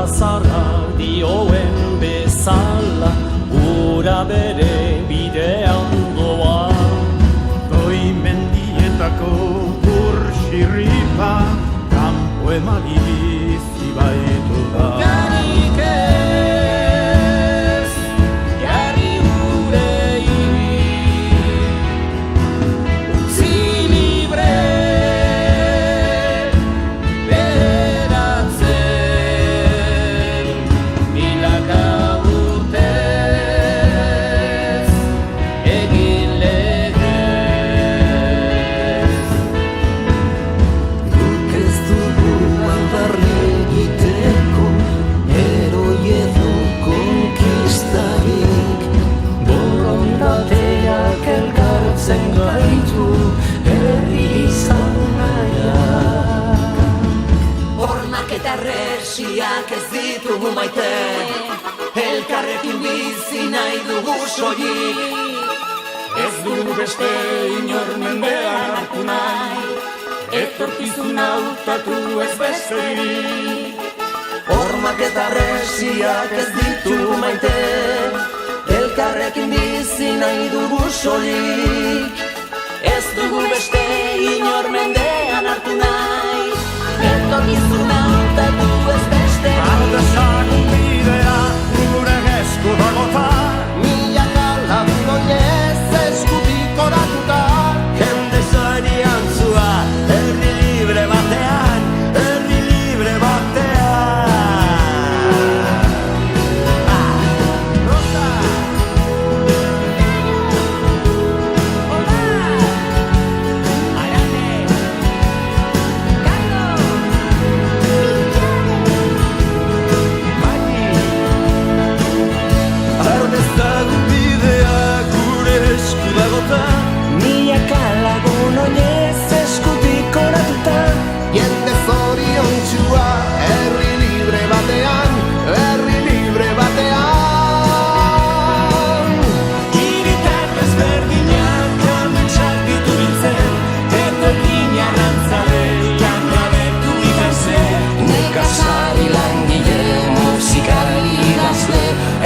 zara dioen bezala, ura bere bidean doa. Goi mendietako burxirripa, kanpo emaliz ibaitu da. Garik ez, jarri gure hiri, utzi libre, beratzen, milaka urtez, egin legez. Guk ez dugu aldarri egiteko, heroi edo konkistarik. Borondateak elkartzen gaitu, herri izan nahiak. Hormak eta resiak ez ditugu maite, elkarrekin bizi nahi dugu soilik. Ez dugu beste inor mendean hartu nahi, etorkizuna hautatu ez besterik. Hormak eta resiak ez ditugu maite, elkarrekin bizi nahi dugu soilik. Ez dugu beste inor mendean hartu nahi, etorkizuna hautatu ez besterik. Aldezagun bidea gure esku dagota, Milaka lagun oinez eskutik oratuta, jende zorian zua, herri libre batean, herri libre batean. Rosa! Aldezagun bidea gure esku dagota, Milaka lagun oinez eskutik oratuta, jende zoriontsua, herri libre batean, herri libre batean. Hiritar ezberdinak ametsak ditu biltzen, etorkin arrantzalean gabetu ikasen. nekazari langile, musikari idazle,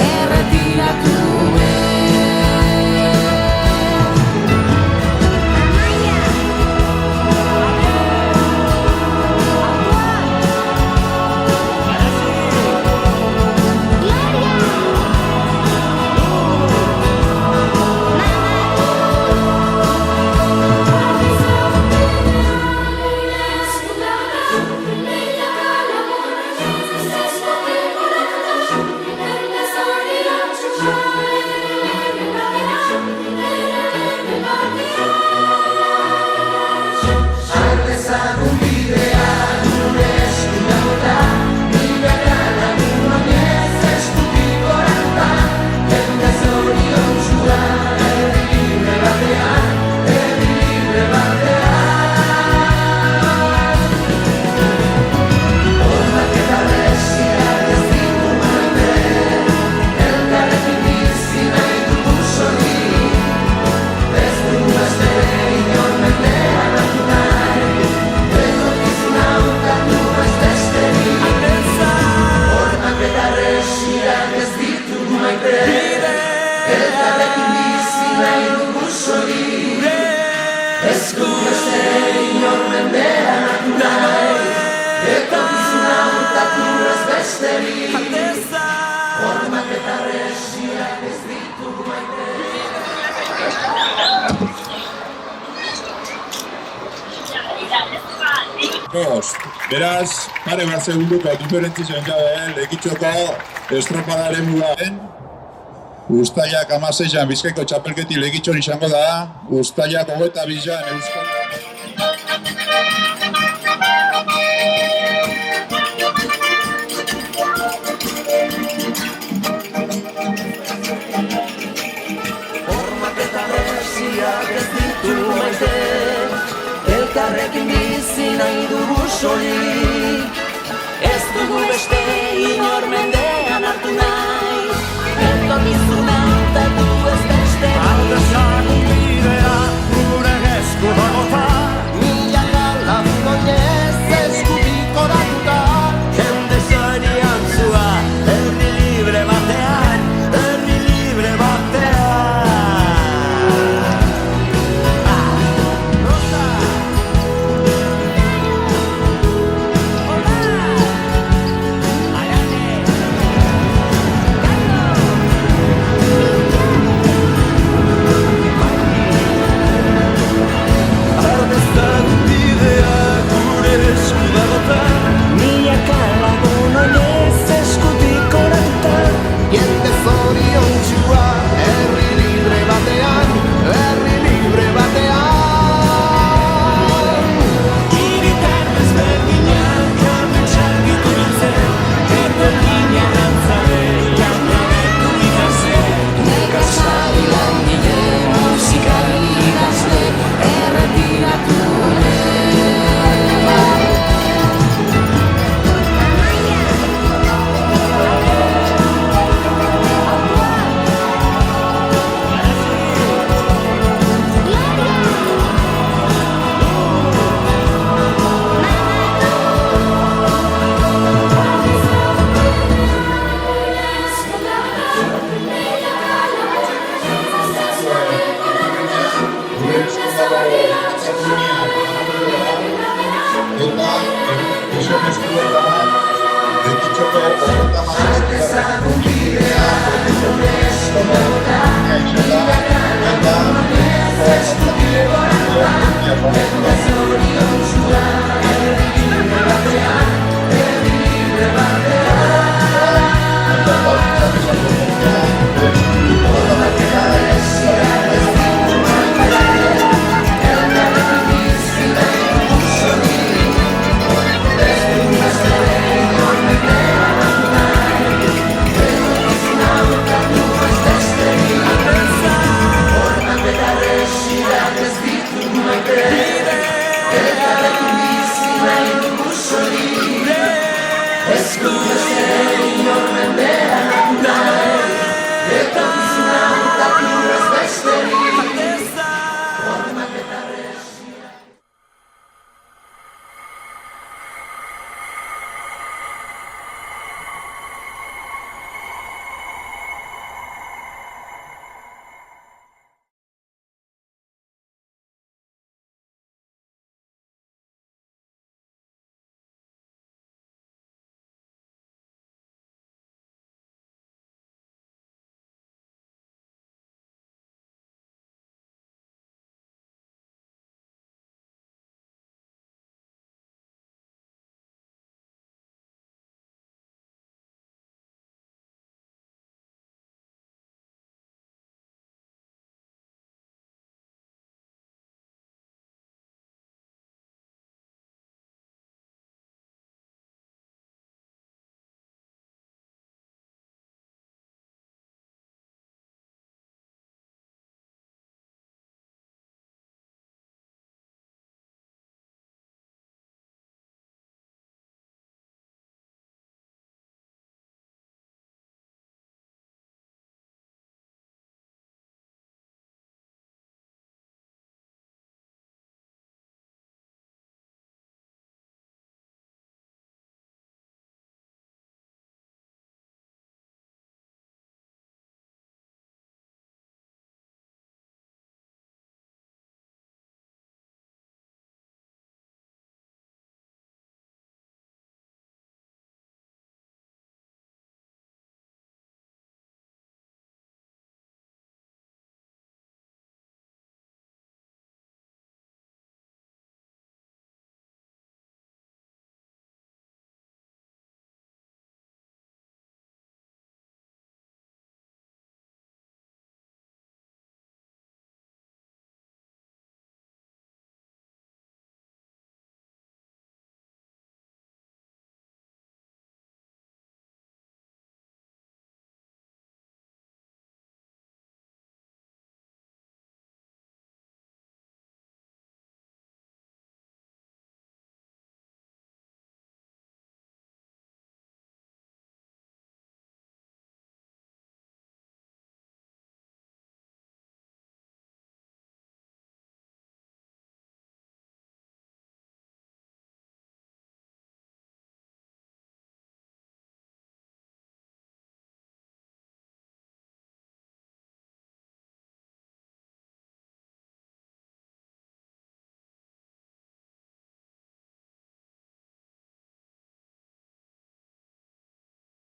erretiratu Beraz, pare bat segunduko diferentzizioen jabe, Lekitzoko estropadaren mugaren, Uztailak 16an Bizkaiko txapelketi Lekitzon izango da, Uztailak 22an Euskal... Hormak eta resiak ez ditugu maite, elkarrekin bizi nahi dugu soilik. Ez dugu beste inor mendean hartu nahi, etorkizuna hautatu ez besterik. aldezagun bidea gure esku dagota, Milaka lagun oinez eskutik oratuta, jende zorian zua, dezagun bidea Honesko bota Milaka lagunez eskutik goratuta Eta zorion zua Herri libre batean Herri libre batean Hormatea ezia ez ditu maite Elkarrekin bizi nahi dugu sorik Ez dugu beste inor mendean nahi Etorkizun aurkatu ez besterik Hormatea ezia ez ditu maite Elkarrekin bizi nahi dugu sorik Ez dugu beste inor mendean